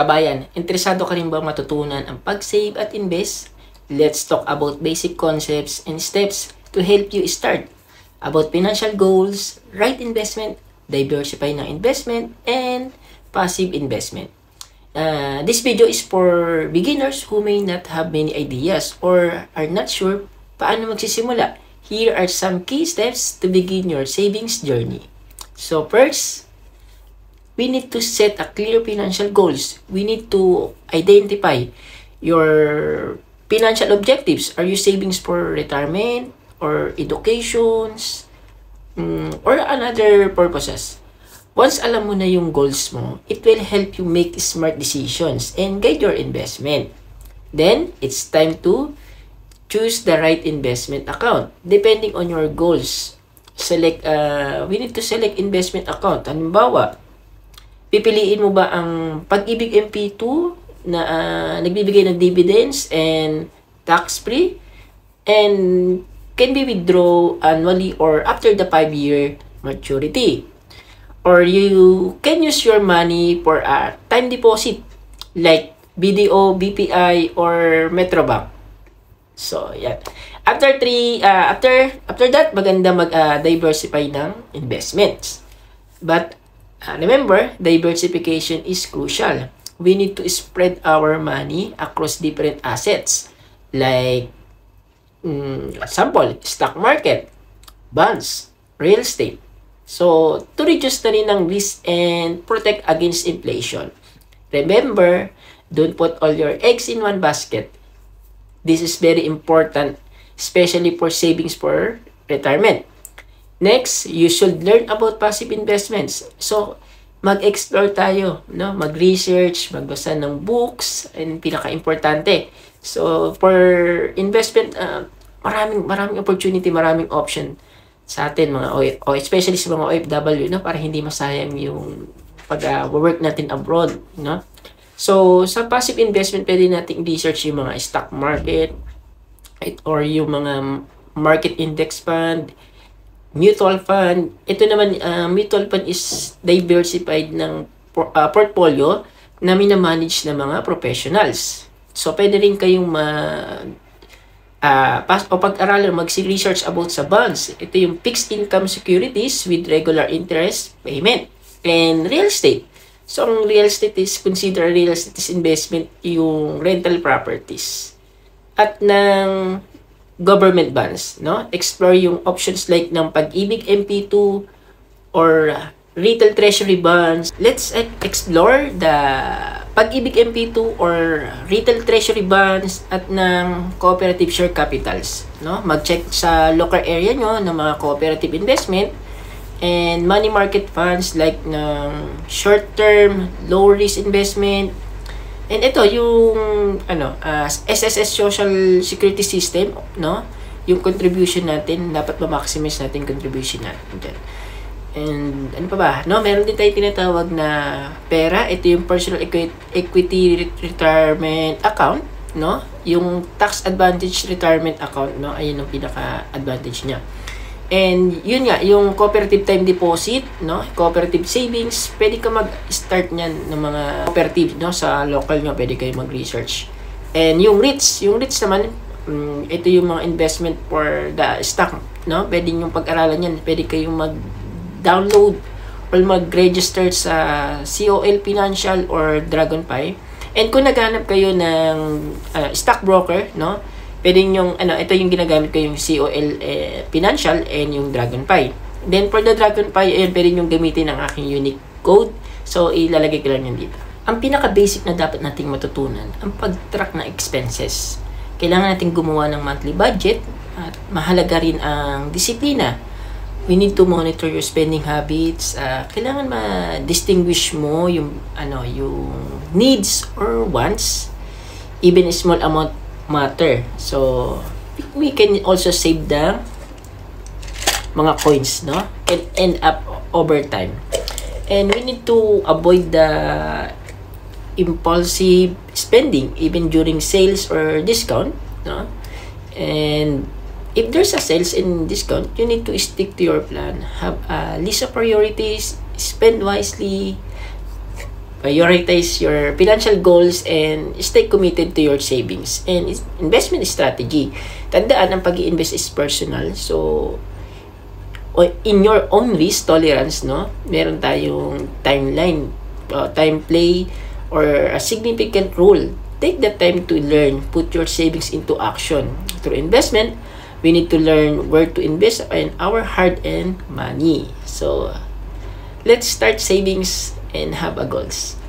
Kabayan, interesado ka rin ba matutunan ang pag-save at invest? Let's talk about basic concepts and steps to help you start. About financial goals, right investment, diversify ng investment, and passive investment. This video is for beginners who may not have many ideas or are not sure paano magsisimula. Here are some key steps to begin your savings journey. So first, we need to set a clear financial goals. We need to identify your financial objectives. Are you savings for retirement or educations or another purposes? Once alam mo na yung goals mo, it will help you make smart decisions and guide your investment. Then, it's time to choose the right investment account. Depending on your goals, we need to select investment account. Halimbawa, pipiliin mo ba ang Pag-ibig MP2 na nagbibigay ng dividends and tax-free and can be withdraw annually or after the 5-year maturity? Or you can use your money for a time deposit like BDO, BPI, or Metrobank. So, yan. After that, maganda mag-diversify ng investments. But remember, diversification is crucial. We need to spread our money across different assets like, example, stock market, bonds, real estate. So, to reduce na rin ang risk and protect against inflation. Remember, don't put all your eggs in one basket. This is very important, especially for savings for retirement. Next, you should learn about passive investments. So, mag-explore tayo, no? Mag-research, magbasa ng books, and pinaka-importante. So, for investment, maraming opportunity, maraming option sa atin, especially sa mga OFW, no? Para hindi masayang yung pag-work natin abroad, no? So, sa passive investment, pwede natin research yung mga stock market, or yung mga market index fund, mutual fund. Ito naman, mutual fund is diversified ng portfolio na minamanage ng mga professionals. So, pwede rin kayong pag-aralan, mag-research about sa bonds. Ito yung fixed income securities with regular interest payment. And real estate. So, ang real estate is considered real estate is investment yung rental properties. At ng government bonds, no? Explore yung options like ng Pag-ibig MP2 or retail treasury bonds. Let's explore the Pag-ibig MP2 or retail treasury bonds at ng cooperative share capitals, no? Mag-check sa local area nyo ng mga cooperative investment and money market funds like ng short-term, low-risk investment. And ito yung SSS Social Security System, no? Yung contribution natin, dapat ma-maximize natin contribution natin dyan. And ano pa ba? No, meron din tayo tinatawag na pera. Ito yung Personal Equity Retirement Account, no? Yung Tax Advantage Retirement Account, no? Ayun yung pinaka-advantage niya. And yun nga, yung cooperative time deposit, no? Cooperative savings, pwede ka mag-start niyan ng mga cooperative, no? Sa local nyo, pwede kayo mag-research. And yung REITs naman, ito yung mga investment for the stock, no? Pwede yung pag-aralan yan, pwede kayong mag-download or mag-register sa COL Financial or DragonPie. And kung naghanap kayo ng stockbroker, no? Pwede yung, ito yung ginagamit ko yung COL Financial and yung DragonPie. Then, for the DragonPie, pwede yung gamitin ang aking unique code. So, ilalagay ko lang yan dito. Ang pinaka-basic na dapat nating matutunan, ang pag-track ng expenses. Kailangan nating gumawa ng monthly budget at mahalaga rin ang disiplina. We need to monitor your spending habits. Kailangan ma-distinguish mo yung, yung needs or wants. Even a small amount matter. So, we can also save the mga coins, no? And end up over time. And we need to avoid the impulsive spending even during sales or discount, no? And if there's a sales and discount, you need to stick to your plan. Have a list of priorities, spend wisely, Prioritize your financial goals and stay committed to your savings and investment strategy. Tandaan, ang pag-i-invest is personal. So, in your own risk tolerance, no? Meron tayong timeline, time play, or a significant rule. Take the time to learn, put your savings into action. Through investment, we need to learn where to invest in our hard-earned money. So, let's start savings and have a goals.